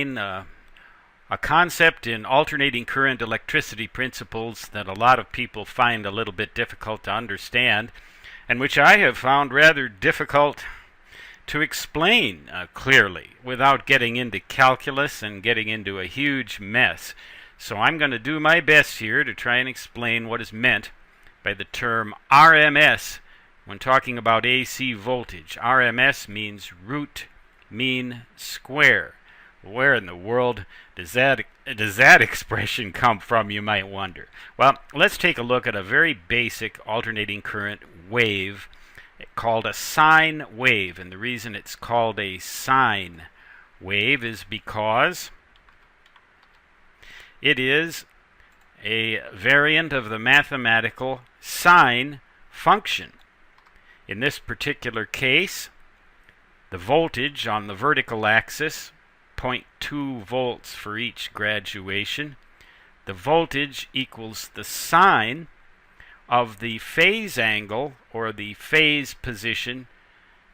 a concept in alternating current electricity principles that a lot of people find a little bit difficult to understand, and which I have found rather difficult to explain clearly without getting into calculus and getting into a huge mess. So I'm going to do my best here to try and explain what is meant by the term RMS when talking about AC voltage. RMS means root mean square. Where in the world does that expression come from, you might wonder? Well, let's take a look at a very basic alternating current wave called a sine wave. And the reason it's called a sine wave is because it is a variant of the mathematical sine function. In this particular case, the voltage on the vertical axis, 0.2 volts for each graduation. The voltage equals the sine of the phase angle or the phase position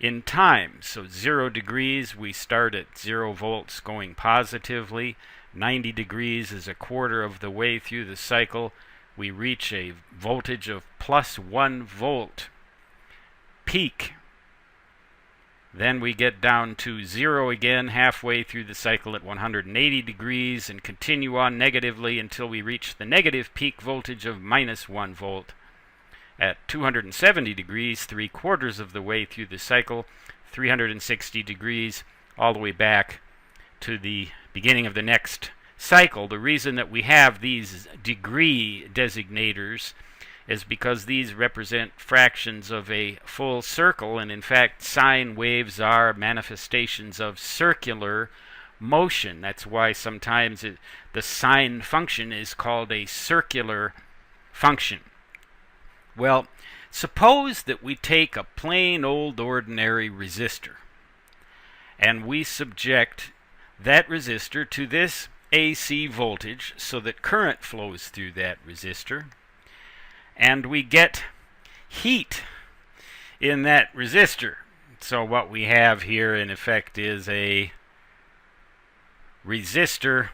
in time. So 0 degrees, we start at 0 volts going positively. 90 degrees is a quarter of the way through the cycle. We reach a voltage of plus 1 volt peak. Then we get down to 0 again halfway through the cycle at 180 degrees and continue on negatively until we reach the negative peak voltage of minus 1 volt. At 270 degrees, 3/4 of the way through the cycle, 360 degrees, all the way back to the beginning of the next cycle. The reason that we have these degree designators is because these represent fractions of a full circle, and in fact sine waves are manifestations of circular motion. That's why sometimes the sine function is called a circular function. Well, suppose that we take a plain old ordinary resistor and we subject that resistor to this AC voltage so that current flows through that resistor, and we get heat in that resistor. So what we have here in effect is a resistor.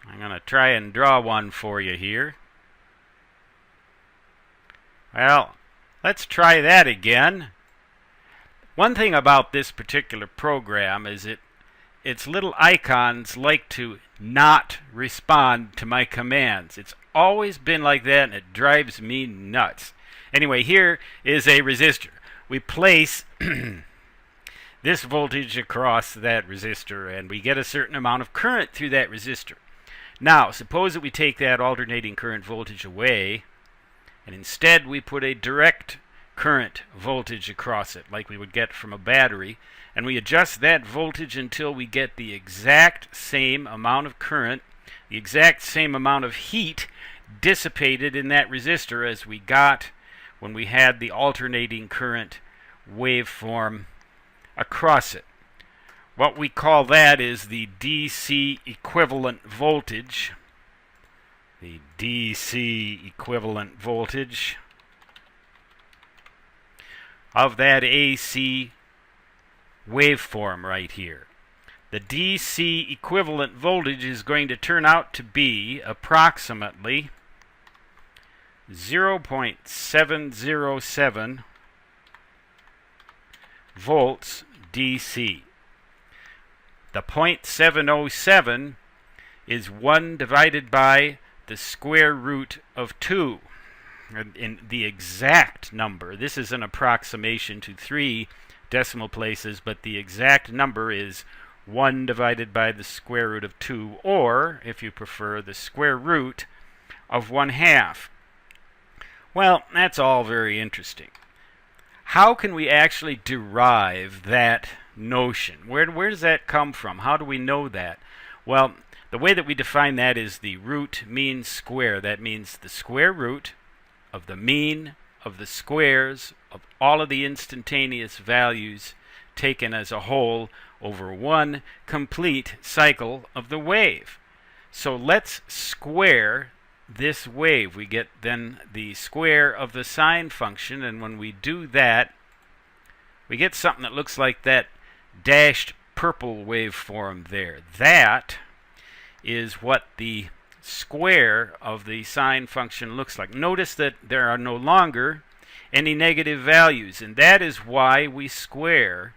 I'm going to try and draw one for you here. Well, let's try that again. One thing about this particular program is its little icons like to not respond to my commands. It's always been like that, and it drives me nuts. Anyway, here is a resistor. We place this voltage across that resistor, and we get a certain amount of current through that resistor. Now, suppose that we take that alternating current voltage away, and instead we put a direct current voltage across it, like we would get from a battery, and we adjust that voltage until we get the exact same amount of current, the exact same amount of heat dissipated in that resistor as we got when we had the alternating current waveform across it. What we call that is the DC equivalent voltage. The DC equivalent voltage of that AC waveform right here. The DC equivalent voltage is going to turn out to be approximately 0.707 volts DC. The 0.707 is 1 divided by the square root of 2. In the exact number, this is an approximation to 3 decimal places, but the exact number is 1 divided by the square root of 2, or, if you prefer, the square root of 1/2. Well, that's all very interesting. How can we actually derive that notion? Where does that come from? How do we know that? Well, the way that we define that is the root mean square. That means the square root of the mean of the squares of all of the instantaneous values taken as a whole over one complete cycle of the wave. So let's square this wave. We get then the square of the sine function, and when we do that, we get something that looks like that dashed purple waveform there. That is what the square of the sine function looks like. Notice that there are no longer any negative values, and that is why we square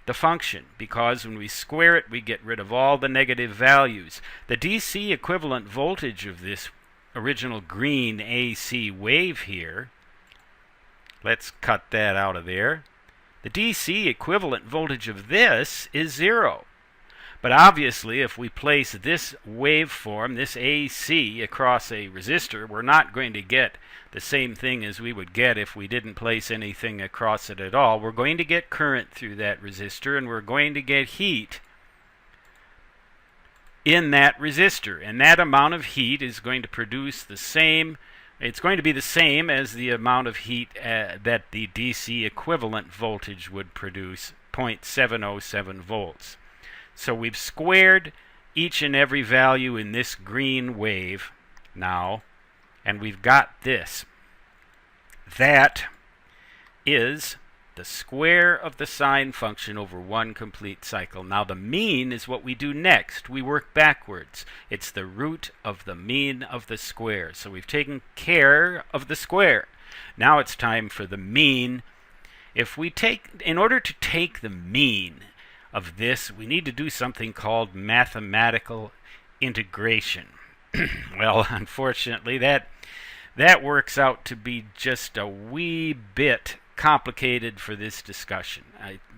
the function, because when we square it we get rid of all the negative values. The DC equivalent voltage of this original green AC wave here, let's cut that out of there. The DC equivalent voltage of this is 0. But obviously, if we place this waveform, this AC, across a resistor, we're not going to get the same thing as we would get if we didn't place anything across it at all. We're going to get current through that resistor, and we're going to get heat in that resistor. And that amount of heat is going to produce the same, it's going to be the same as the amount of heat that the DC equivalent voltage would produce, 0.707 volts. So we've squared each and every value in this green wave now, and we've got this. That is the square of the sine function over one complete cycle. Now the mean is what we do next. We work backwards. It's the root of the mean of the square. So we've taken care of the square. Now it's time for the mean. In order to take the mean of this, we need to do something called mathematical integration. Well, unfortunately, that works out to be just a wee bit complicated for this discussion.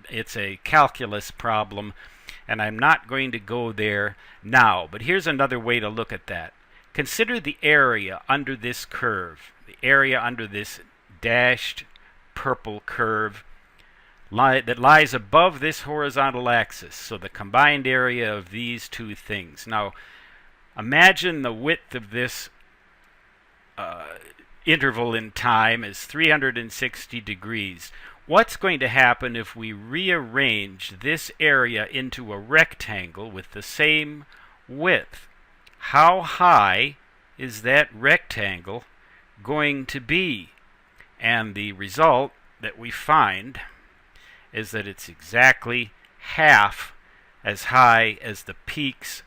It's a calculus problem, and I'm not going to go there now. But here's another way to look at that. Consider the area under this curve, the area under this dashed purple curve that lies above this horizontal axis. So the combined area of these two things. Now, imagine the width of this interval in time is 360 degrees. What's going to happen if we rearrange this area into a rectangle with the same width? How high is that rectangle going to be? And the result that we find is that it's exactly half as high as the peaks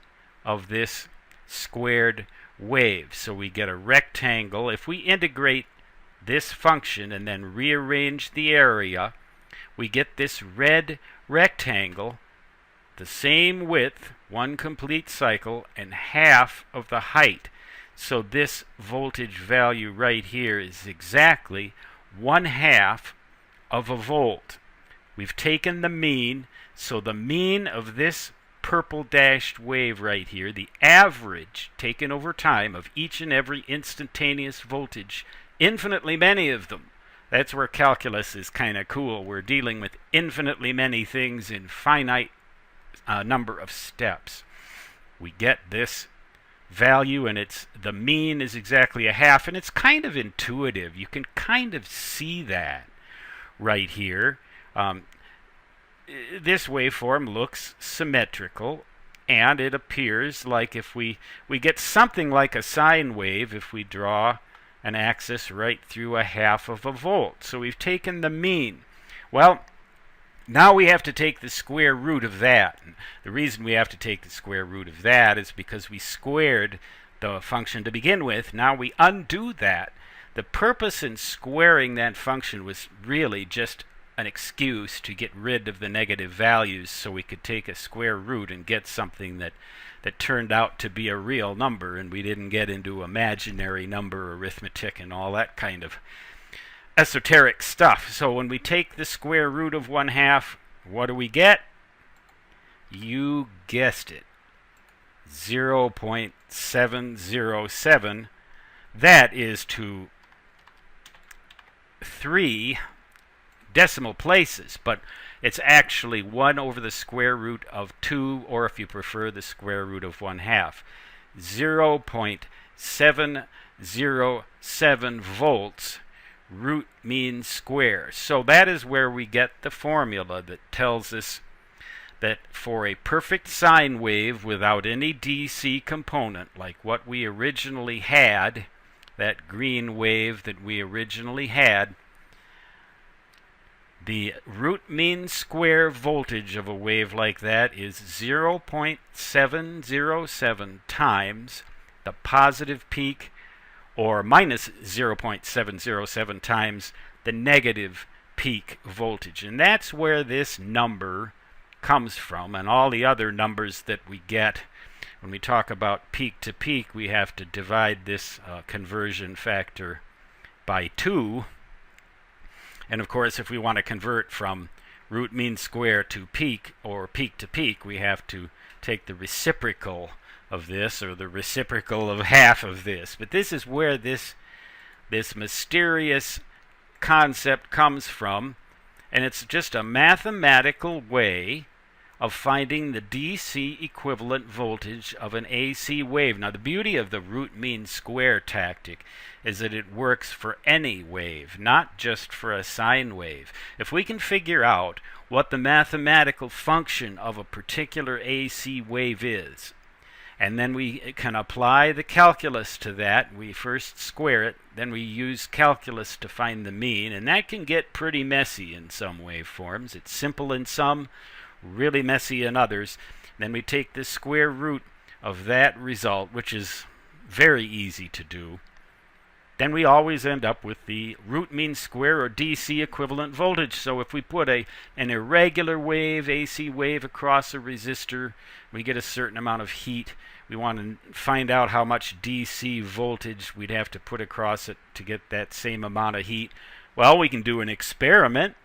of this squared wave. So we get a rectangle. If we integrate this function and then rearrange the area, we get this red rectangle, the same width, one complete cycle, and half of the height. So this voltage value right here is exactly 1/2 of a volt. We've taken the mean, so the mean of this purple dashed wave right here, the average taken over time of each and every instantaneous voltage, infinitely many of them. That's where calculus is kind of cool. We're dealing with infinitely many things in finite number of steps. We get this value, and the mean is exactly 1/2, and it's kind of intuitive. You can kind of see that right here. This waveform looks symmetrical, and it appears like if we get something like a sine wave if we draw an axis right through 1/2 of a volt. So we've taken the mean. Well, now we have to take the square root of that. And the reason we have to take the square root of that is because we squared the function to begin with. Now we undo that. The purpose in squaring that function was really just an excuse to get rid of the negative values so we could take a square root and get something that turned out to be a real number, and we didn't get into imaginary number arithmetic and all that kind of esoteric stuff. So when we take the square root of 1/2, what do we get? You guessed it, 0.707. That is to 3 decimal places, but it's actually 1 over the square root of 2, or if you prefer, the square root of 1/2. 0.707 volts, root mean square. So that is where we get the formula that tells us that for a perfect sine wave without any DC component, like what we originally had, that green wave that we originally had, The root mean square voltage of a wave like that is 0.707 times the positive peak, or minus 0.707 times the negative peak voltage. And that's where this number comes from, and all the other numbers that we get when we talk about peak to peak, we have to divide this conversion factor by 2. And of course, if we want to convert from root mean square to peak, or peak to peak, we have to take the reciprocal of this, or the reciprocal of half of this. But this is where this mysterious concept comes from, and it's just a mathematical way of finding the DC equivalent voltage of an AC wave. Now, the beauty of the root mean square tactic is that it works for any wave, not just for a sine wave. If we can figure out what the mathematical function of a particular AC wave is, and then we can apply the calculus to that. We first square it, then we use calculus to find the mean, and that can get pretty messy in some waveforms. It's simple in some, really messy in others. Then we take the square root of that result, which is very easy to do. Then we always end up with the root mean square, or DC equivalent voltage. So if we put an irregular wave, AC wave, across a resistor, we get a certain amount of heat. We want to find out how much DC voltage we'd have to put across it to get that same amount of heat. Well, we can do an experiment,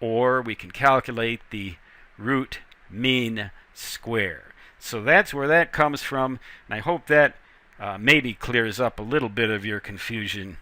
or we can calculate the root mean square. So that's where that comes from, and I hope that maybe clears up a little bit of your confusion.